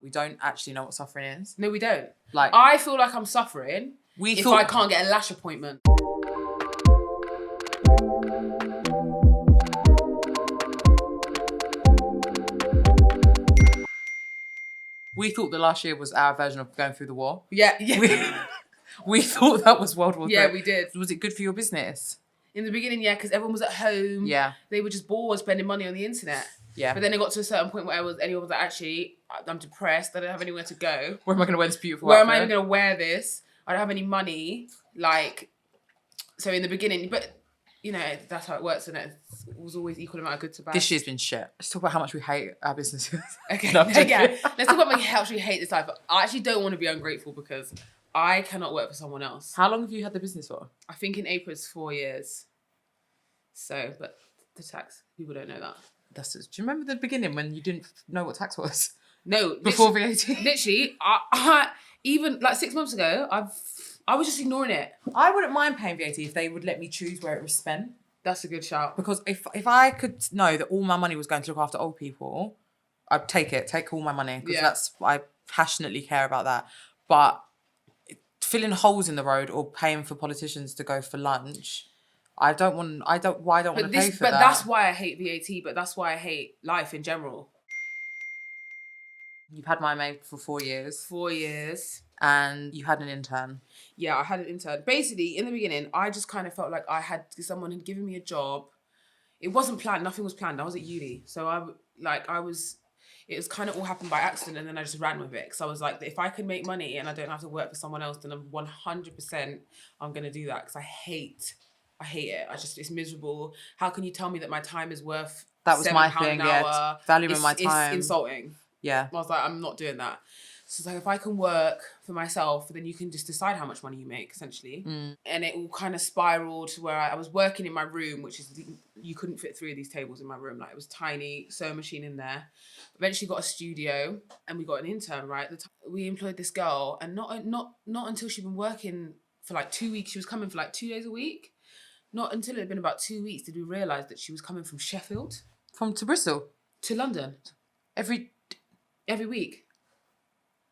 We don't actually know what suffering is. No, we don't. Like, I feel like I'm suffering if I can't get a lash appointment. We thought the last year was our version of going through the war. Yeah. We thought that was World War III. Yeah, we did. Was it good for your business? In the beginning, yeah, because everyone was at home. Yeah. They were just bored spending money on the internet. Yeah. But then it got to a certain point where anyone was like, actually, I'm depressed. I don't have anywhere to go. Where am I going to wear this beautiful Where outfit? am I even going to wear this? I don't have any money. Like, so in the beginning, but, you know, that's how it works, and it was always equal amount of good to bad. This year's been shit. Let's talk about how much we hate our businesses. Okay, No, yeah. Let's talk about how much we hate this life. But I actually don't want to be ungrateful because I cannot work for someone else. How long have you had the business for? I think in April it's 4 years. So, but the tax, people don't know that. Do you remember the beginning when you didn't know what tax was? No. Before VAT? Literally, I even like 6 months ago, I was just ignoring it. I wouldn't mind paying VAT if they would let me choose where it was spent. That's a good shout. Because if I could know that all my money was going to look after old people, I'd take all my money. Because I passionately care about that. But filling holes in the road or paying for politicians to go for lunch, I don't want to pay for that. But that's why I hate VAT, but that's why I hate life in general. You've had Myae Made for 4 years. 4 years. And you had an intern. Yeah, I had an intern. Basically, in the beginning, I just kind of felt like someone had given me a job. It wasn't planned. Nothing was planned. I was at uni. So it was kind of all happened by accident, and then I just ran with it. Because I was like, if I can make money and I don't have to work for someone else, then I'm 100% I'm going to do that. Because I hate it. It's miserable. How can you tell me that my time is worth That was my thing, yeah. Valuing my time. It's insulting. Yeah. I was like, I'm not doing that. So it's like, if I can work for myself, then you can just decide how much money you make, essentially. Mm. And it all kind of spiraled to where I was working in my room, which is, you couldn't fit 3 of these tables in my room. Like, it was tiny, sewing machine in there. Eventually got a studio and we got an intern, right? We employed this girl, and not until she'd been working for like 2 weeks. She was coming for like 2 days a week. Not until it had been about 2 weeks did we realise that she was coming from Sheffield. To Bristol? To London. Every week.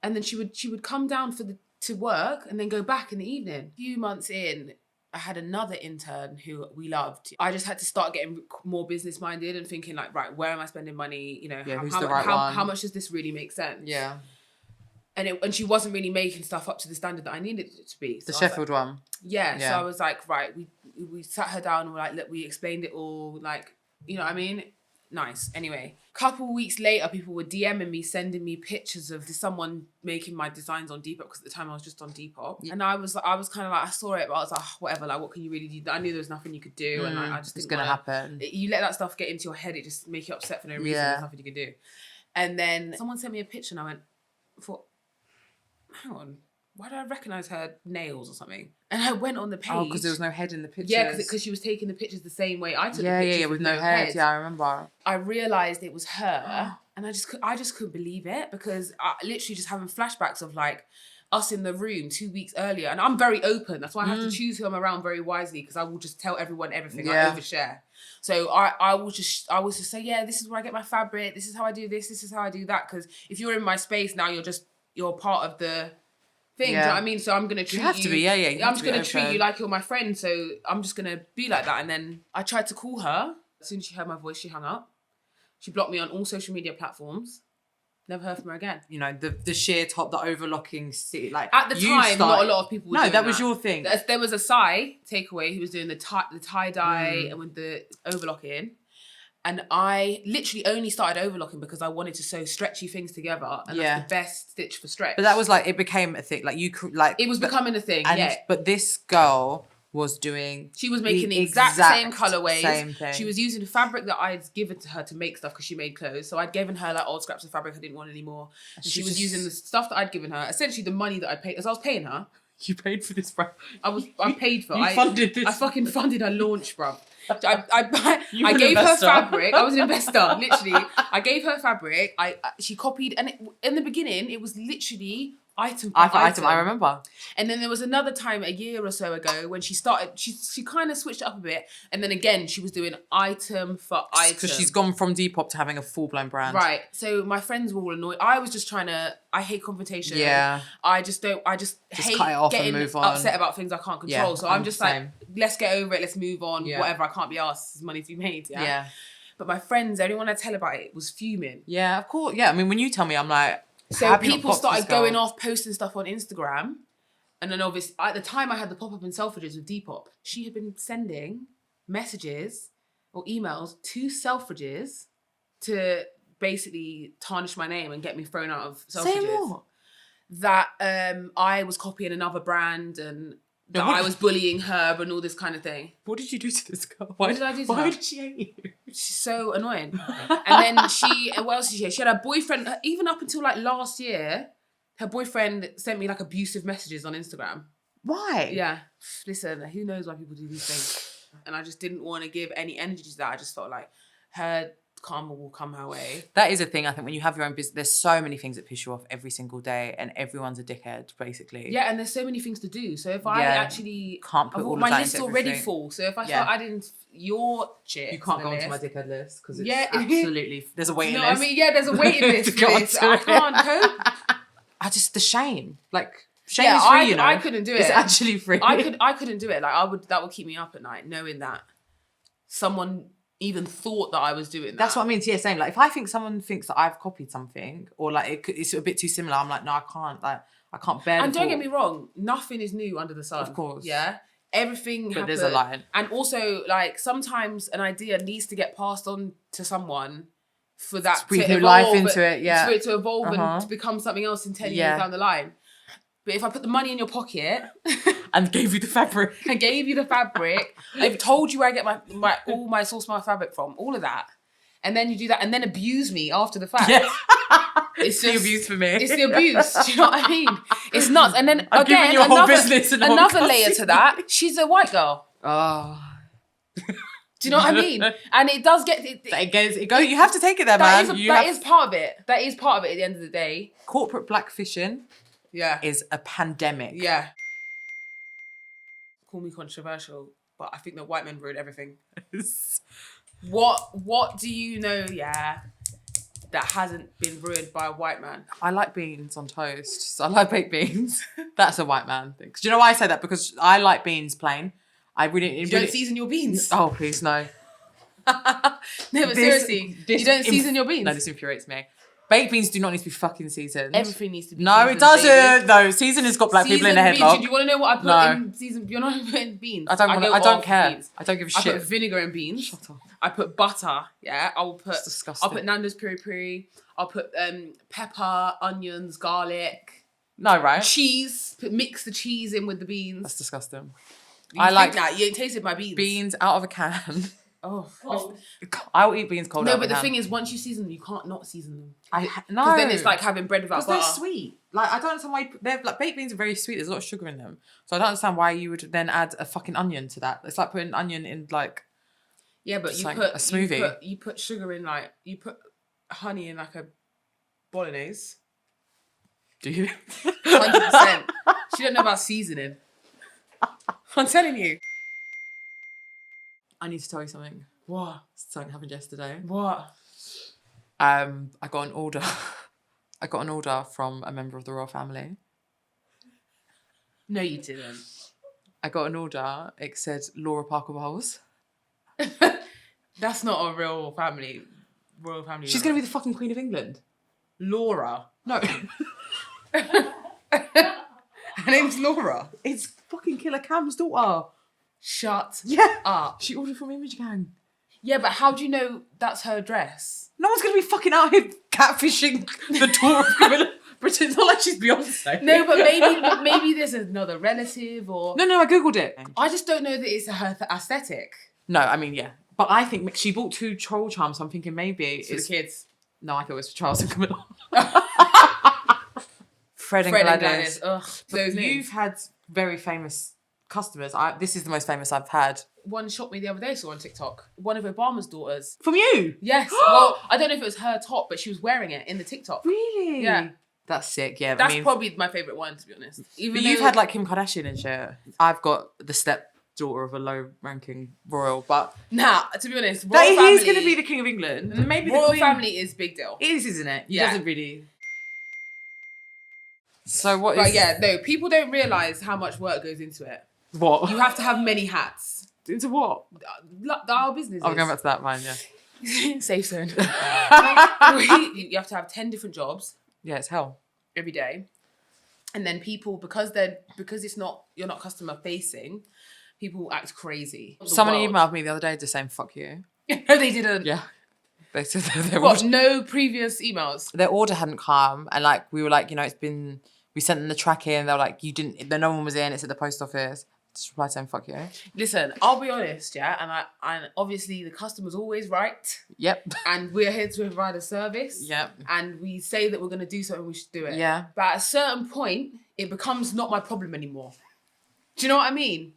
And then she would come down to work and then go back in the evening. A few months in, I had another intern who we loved. I just had to start getting more business minded and thinking like, right, where am I spending money? You know, how much does this really make sense? Yeah. And she wasn't really making stuff up to the standard that I needed it to be. So the Sheffield one. Yeah. So I was like, right, we sat her down and we're like, look, we explained it all, like, you know what I mean? Nice. Anyway, couple weeks later, people were DMing me, sending me pictures of someone making my designs on Depop, because at the time I was just on Depop. Yeah. And I was kind of like, I saw it, but I was like, oh, whatever, like, what can you really do? I knew there was nothing you could do, and I just it's going to happen. You let that stuff get into your head, it just make you upset for no reason. There's nothing you can do. And then someone sent me a picture, and I thought, hang on, why do I recognise her nails or something? And I went on the page. Oh, because there was no head in the pictures. Yeah, because she was taking the pictures the same way I took the pictures. Yeah, with no head. Yeah, I remember. I realised it was her, and I just couldn't believe it, because I literally just having flashbacks of like us in the room 2 weeks earlier. And I'm very open. That's why I have to choose who I'm around very wisely, because I will just tell everyone everything. I overshare. So I will just say, yeah, this is where I get my fabric. This is how I do this. This is how I do that. Because if you're in my space now, you're part of the thing. Do you know what I mean? So I'm going to treat you. You have to be, yeah. I'm just going to treat you like you're my friend. So I'm just going to be like that. And then I tried to call her. As soon as she heard my voice, she hung up. She blocked me on all social media platforms. Never heard from her again. You know, the sheer top, the overlocking city. Like, at the time, not a lot of people were doing that. No, that was your thing. There was a Sai takeaway who was doing the tie-dye and with the overlocking. And I literally only started overlocking because I wanted to sew stretchy things together, and that's the best stitch for stretch. But that was like, it became a thing. Like, you could, like, it was becoming a thing. Yeah. But this girl was doing. She was making the exact same colorways. Same thing. She was using the fabric that I'd given to her to make stuff, because she made clothes. So I'd given her like old scraps of fabric I didn't want anymore. And she was using the stuff that I'd given her. Essentially, the money that I paid, as I was paying her. You paid for this, bro. I paid for. You funded this. I fucking funded her launch, bro. I gave her fabric. I was an investor, literally. I gave her fabric. She copied, and in the beginning, it was literally Item for item. I remember. And then there was another time a year or so ago when she started, she kind of switched it up a bit. And then again, she was doing item for item. Because she's gone from Depop to having a full-blown brand. Right. So my friends were all annoyed. I was just trying to, I hate confrontation. Yeah. I just hate cut it off getting and move on. upset about things I can't control. Yeah, so I'm just like, same. let's get over it. Let's move on. Yeah. Whatever. I can't be asked. There's money to be made. Yeah. Yeah. But my friends, everyone I tell about it was fuming. Yeah, of course. Yeah, I mean, when you tell me, I'm like, so people started going off, posting stuff on Instagram. And then obviously, at the time I had the pop-up in Selfridges with Depop. She had been sending messages or emails to Selfridges to basically tarnish my name and get me thrown out of Selfridges. Say more. That I was copying another brand and that I was bullying her and all this kind of thing. What did you do to this girl? What did I do to her? Why did she hate you? She's so annoying. And then what else did she have? She had a boyfriend, even up until like last year, her boyfriend sent me like abusive messages on Instagram. Why? Yeah. Listen, who knows why people do these things? And I just didn't want to give any energy to that. I just felt like her karma will come her way. That is a thing. I think when you have your own business, there's so many things that piss you off every single day, and everyone's a dickhead, basically. Yeah, and there's so many things to do. So if I actually can't put all of my that list into already everything. full. So if I felt I didn't your shit, you can't go list, onto my dickhead list because it's absolutely there's a waiting no, list. I mean, yeah, there's a waiting list. Go for on this. to I it. can't cope. The shame. Like shame is free, you know. I couldn't do it. It's actually free. I couldn't do it. Like that would keep me up at night, knowing that someone even thought that I was doing that. That's what I mean. Yeah, same. Like if I think someone thinks that I've copied something or like it's a bit too similar, I'm like, no, I can't. Like I can't bear. And don't get me wrong, nothing is new under the sun. Of course. Yeah. Everything But happens. there's a line. And also, like, sometimes an idea needs to get passed on to someone for that breathe to new evolve, life into it, yeah. for it to evolve and to become something else in 10 years down the line. But if I put the money in your pocket and gave you the fabric and gave you the fabric, I've told you where I get my source my fabric from, all of that, and then you do that and then abuse me after the fact. Yeah. It's the abuse for me. It's the abuse. Do you know what I mean? It's nuts. And then I've given again, your whole business and another layer to that. She's a white girl. Oh. Do you know what I mean? And it does get It goes. You have to take it there, man. That is part of it. That is part of it at the end of the day. Corporate blackfishing is a pandemic. Yeah. Call me controversial, but I think that white men ruin everything. What do you know, that hasn't been ruined by a white man? I like beans on toast. So I like baked beans. That's a white man thing. Do you know why I say that? Because I like beans plain. I really... You don't season your beans? Oh, please, no. No, but seriously, you don't season your beans? No, this infuriates me. Baked beans do not need to be fucking seasoned. Everything needs to be seasoned. No, it doesn't. No, season has got black people in a headlock. Do you want to know what I put in season? You're not putting beans. I don't care. Beans. I don't give a shit. I put vinegar in beans. Shut up. I put butter. Yeah, I will put. That's disgusting. I'll put Nando's peri peri. I'll put pepper, onions, garlic. No, right? Cheese. Mix the cheese in with the beans. That's disgusting. I like that. You ain't tasted my beans. Beans out of a can. Oh, I'll eat beans cold. No, but the thing is, once you season them, you can't not season them. No, because then it's like having bread without butter. They're sweet. Like I don't understand why they're like baked beans are very sweet. There's a lot of sugar in them, so I don't understand why you would then add a fucking onion to that. It's like putting onion in like. Yeah, but you like put a smoothie. You put sugar in you put honey in like a bolognese. Do you? 100%. She don't know about seasoning. I'm telling you. I need to tell you something. What? Something happened yesterday. What? I got an order. I got an order from a member of the royal family. No, you didn't. I got an order. It said Laura Parker Bowles. That's not a real family. Royal family. She's going to be the fucking Queen of England. Laura. No. Her name's Laura. It's fucking Killer Cam's daughter. Shut Yeah. up. She ordered from Image Gang. Yeah, but how do you know that's her dress? No one's going to be fucking out here catfishing the daughter of Camilla Britain. It's not like she's Beyonce. No, but maybe there's another relative or... No, I Googled it. I just don't know that it's her aesthetic. No, I mean, yeah. But I think she bought 2 troll charms, so I'm thinking maybe it's... For the kids. No, I thought it was for Charles and Camilla. Fred and Gladys. Ugh, those names. You've had very famous customers. This is the most famous I've had. One shot me the other day, saw on TikTok. One of Obama's daughters. From you? Yes. Well, I don't know if it was her top, but she was wearing it in the TikTok. Really? Yeah. That's sick, yeah. That's probably my favourite one, to be honest. But you've had like Kim Kardashian and shit. I've got the stepdaughter of a low-ranking royal, but... Nah, to be honest, he's going to be the King of England. Maybe royal the Queen... family is big deal. It is, isn't it? Yeah. It doesn't really... So what is... But yeah, no, people don't realise how much work goes into it. What? You have to have many hats. Into what? Our business. I'm going back to that, fine, yeah. Safe zone. You have to have 10 different jobs. Yeah, it's hell. Every day. And then people, because you're not customer facing, people act crazy. Someone emailed me the other day just saying, fuck you. No, they didn't. Yeah. They said no previous emails? Their order hadn't come, and like we were like, you know, we sent them the tracking, they were like, no one was in, it's at the post office. Just reply saying, fuck you. Listen, I'll be honest, yeah, and obviously the customer's always right. Yep. And we're here to provide a service. Yep. And we say that we're going to do something, we should do it. Yeah. But at a certain point, it becomes not my problem anymore. Do you know what I mean?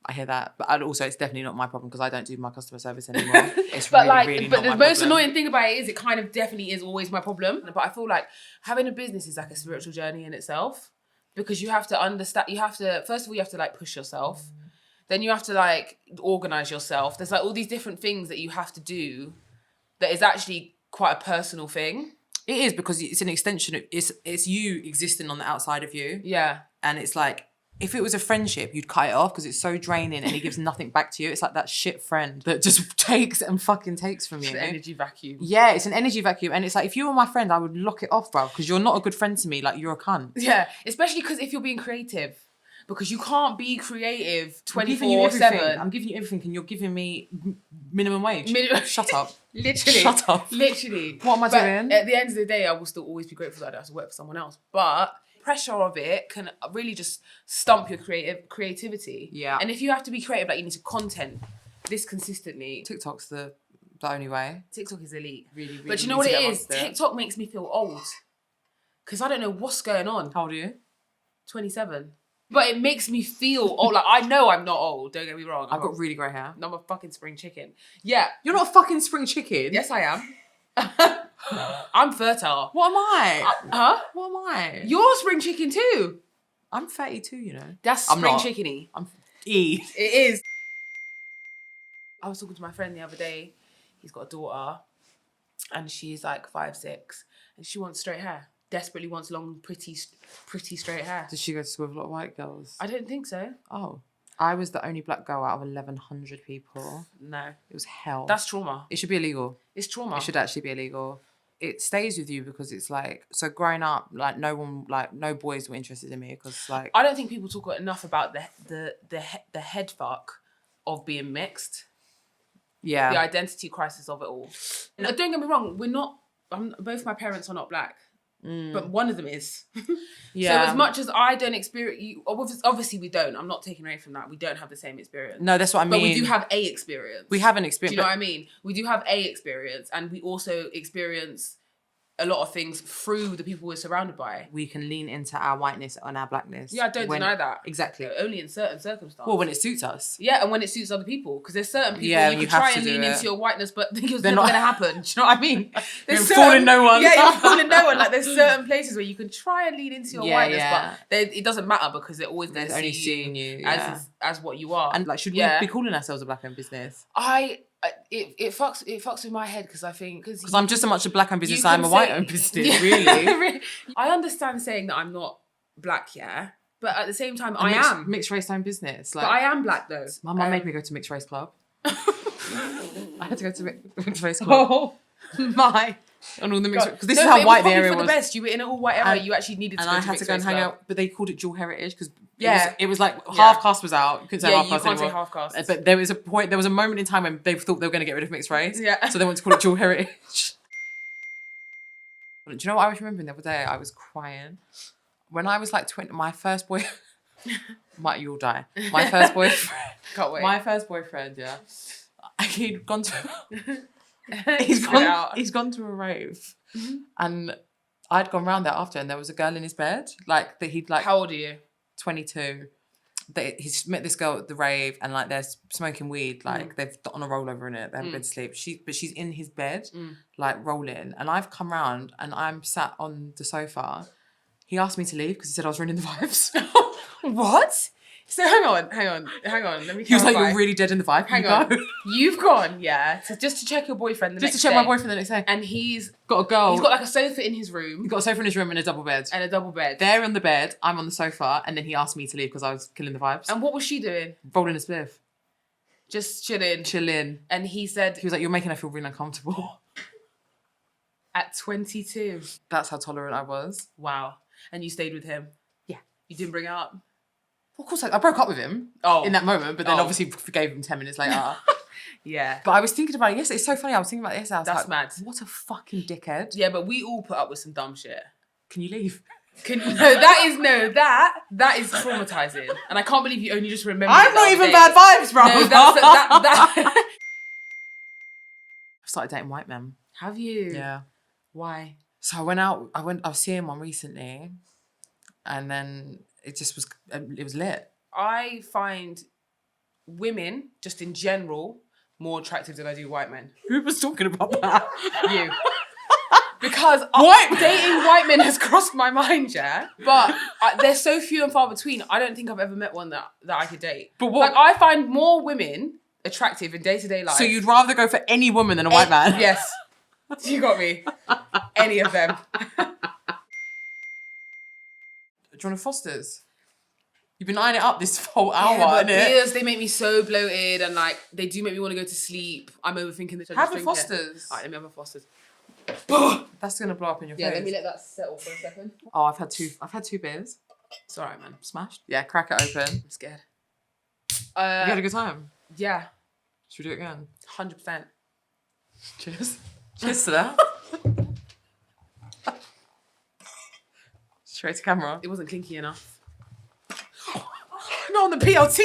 I hear that, but also it's definitely not my problem because I don't do my customer service anymore. It's but really not the my most problem. Annoying thing about it is it kind of definitely is always my problem. But I feel like having a business is like a spiritual journey in itself. Because you have to understand, first of all, you have to like push yourself. Then you have to like organize yourself. There's like all these different things that you have to do that is actually quite a personal thing. It is because it's an extension of, it's you existing on the outside of you. Yeah. And it's like, if it was a friendship, you'd cut it off because it's so draining and it gives nothing back to you. It's like that shit friend that just takes and fucking takes from you. It's an energy vacuum. Yeah, it's an energy vacuum. And it's like, if you were my friend, I would lock it off, bro, because you're not a good friend to me. Like, you're a cunt. Yeah, especially because if you're being creative. Because you can't be creative 24/7. I'm giving you everything and you're giving me minimum wage. Shut up. Literally. Shut up. Literally. What am I doing? At the end of the day, I will still always be grateful that I don't have to work for someone else. But pressure of it can really just stump your creativity. Yeah. And if you have to be creative, like you need to content this consistently. TikTok's the only way. TikTok is elite. Really, really. But you know what it is? TikTok makes me feel old. Because I don't know what's going on. How old are you? 27. But it makes me feel old. Like, I know I'm not old. Don't get me wrong. I've got really grey hair. I'm a fucking spring chicken. Yeah. You're not a fucking spring chicken. Yes, I am. I'm fertile. What am I? Huh? What am I? You're spring chicken too. I'm 32, you know. That's spring chickeny. I'm E. It is. I was talking to my friend the other day. He's got a daughter and she's like 5'6", and she wants straight hair. Desperately wants long, pretty straight hair. Does she go to school with a lot of white girls? I don't think so. Oh. I was the only black girl out of 1,100 people. No. It was hell. That's trauma. It should be illegal. It's trauma. It should actually be illegal. It stays with you because it's like, so growing up, like no boys were interested in me because like... I don't think people talk enough about the head fuck of being mixed. Yeah. The identity crisis of it all. No, don't get me wrong, both my parents are not black. But one of them is. Yeah. So as much as I don't experience, obviously we don't. I'm not taking away from that. We don't have the same experience. No, that's what I mean. But we do have a experience. We have an experience. Do you know what I mean? We do have a experience, and we also experience a lot of things through the people we're surrounded by. We can lean into our whiteness and our blackness. Yeah, I don't deny that. Exactly. Only in certain circumstances. Well, when it suits us. Yeah, and when it suits other people. Because there's certain people you can try and lean into your whiteness, but think it's never going to happen. Do you know what I mean? You're fooling no one. Yeah, you're fooling no one. Like, there's certain places where you can try and lean into your whiteness, but it doesn't matter because they're always going to see seeing you as what you are. And like, should we be calling ourselves a black-owned business? It fucks with my head because I think... Because I'm just as much a black-owned business as I'm a white-owned business, really. I understand saying that I'm not black, yeah, but at the same time, I am. Mixed race-owned business. Like, but I am black, though. My mum made me go to mixed race club. I had to go to mixed race club. Oh, my... And all the mixed because this is how white the area was. For the best, you were in an all white area. You actually needed to go to I had to go and hang out, but they called it dual heritage because it was like half caste was out. You couldn't say half caste anymore. Say half caste. But there was a moment in time when they thought they were going to get rid of mixed race. Yeah. So they wanted to call it dual heritage. Do you know what I was remembering the other day? I was crying when I was like 20. My first boy, you'll die. My first boyfriend. Can't wait. My first boyfriend, yeah. He'd gone to. He's gone to a rave, and I'd gone round there after, and there was a girl in his bed, like that he'd like. How old are you? 22, he's met this girl at the rave and like they're smoking weed, like they've on a rollover in it, they haven't been to sleep. She's in his bed, like rolling, and I've come round and I'm sat on the sofa. He asked me to leave because he said I was ruining the vibes. What? So hang on. Let me. He was like, "You're really dead in the vibe." Hang on, you've gone, just to check your boyfriend. The just next to check day. my boyfriend the next day, and he's got a girl. He's got like a sofa in his room. He's got a sofa in his room and a double bed. They're on the bed. I'm on the sofa, and then he asked me to leave because I was killing the vibes. And what was she doing? Rolling a spliff. Just chilling. And he was like, "You're making her feel really uncomfortable." At 22. That's how tolerant I was. Wow. And you stayed with him? Yeah. You didn't bring it up? Well, of course, I broke up with him in that moment, but then obviously forgave him 10 minutes later. Yeah. But I was thinking about it yesterday. It's so funny. I was thinking about it yesterday. That's like, mad. What a fucking dickhead. Yeah, but we all put up with some dumb shit. Can you leave? That is traumatizing. And I can't believe you only just remember. I'm not even bad vibes, bro. No, that. I've started dating white men. Have you? Yeah. Why? So I was seeing one recently, and then it was lit. I find women, just in general, more attractive than I do white men. Who was talking about that? You. Because dating white men has crossed my mind, yeah? But they're so few and far between. I don't think I've ever met one that I could date. But what? Like, I find more women attractive in day-to-day life. So you'd rather go for any woman than a white man? Yes. You got me. Any of them. Do you want a Foster's? You've been eyeing it up this whole hour, but innit? beers, they make me so bloated and like they do make me want to go to sleep. I'm overthinking this. Have a Foster's. Alright, let me have a Foster's. That's gonna blow up in your face. Yeah, let me let that settle for a second. Oh, I've had two beers. It's alright, man. Smashed. Yeah, crack it open. I'm scared. You had a good time? Yeah. Should we do it again? 100%. Cheers. Cheers to that. Straight to camera. It wasn't clinky enough. Not on the PLT.